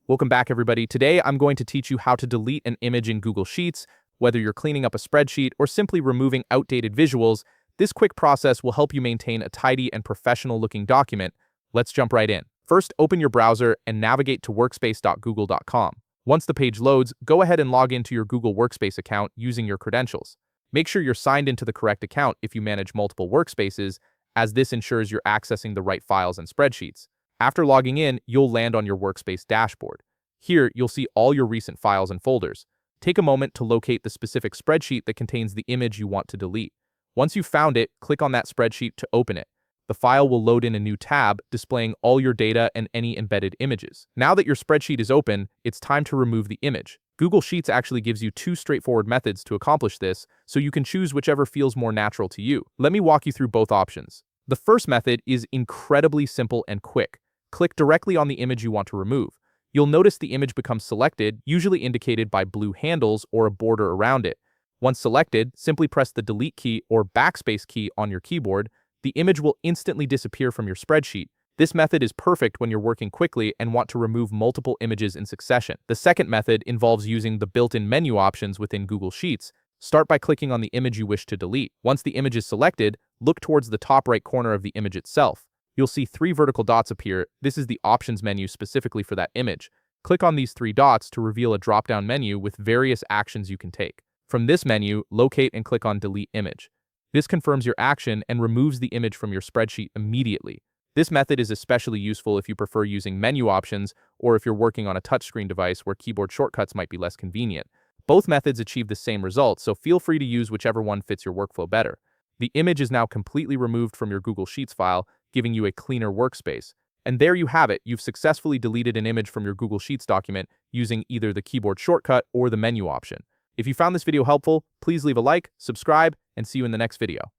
Welcome back, everybody. Today, I'm going to teach you how to delete an image in Google Sheets. Whether you're cleaning up a spreadsheet or simply removing outdated visuals, this quick process will help you maintain a tidy and professional-looking document. Let's jump right in. First, open your browser and navigate to workspace.google.com. Once the page loads, go ahead and log into your Google Workspace account using your credentials. Make sure you're signed into the correct account if you manage multiple workspaces, as this ensures you're accessing the right files and spreadsheets. After logging in, you'll land on your Workspace dashboard. Here, you'll see all your recent files and folders. Take a moment to locate the specific spreadsheet that contains the image you want to delete. Once you've found it, click on that spreadsheet to open it. The file will load in a new tab, displaying all your data and any embedded images. Now that your spreadsheet is open, it's time to remove the image. Google Sheets actually gives you two straightforward methods to accomplish this, so you can choose whichever feels more natural to you. Let me walk you through both options. The first method is incredibly simple and quick. Click directly on the image you want to remove. You'll notice the image becomes selected, usually indicated by blue handles or a border around it. Once selected, simply press the Delete key or Backspace key on your keyboard. The image will instantly disappear from your spreadsheet. This method is perfect when you're working quickly and want to remove multiple images in succession. The second method involves using the built-in menu options within Google Sheets. Start by clicking on the image you wish to delete. Once the image is selected, look towards the top right corner of the image itself. You'll see three vertical dots appear. This is the options menu specifically for that image. Click on these three dots to reveal a drop-down menu with various actions you can take. From this menu, locate and click on Delete Image. This confirms your action and removes the image from your spreadsheet immediately. This method is especially useful if you prefer using menu options or if you're working on a touchscreen device where keyboard shortcuts might be less convenient. Both methods achieve the same result, so feel free to use whichever one fits your workflow better. The image is now completely removed from your Google Sheets file, giving you a cleaner workspace. And there you have it, you've successfully deleted an image from your Google Sheets document using either the keyboard shortcut or the menu option. If you found this video helpful, please leave a like, subscribe, and see you in the next video.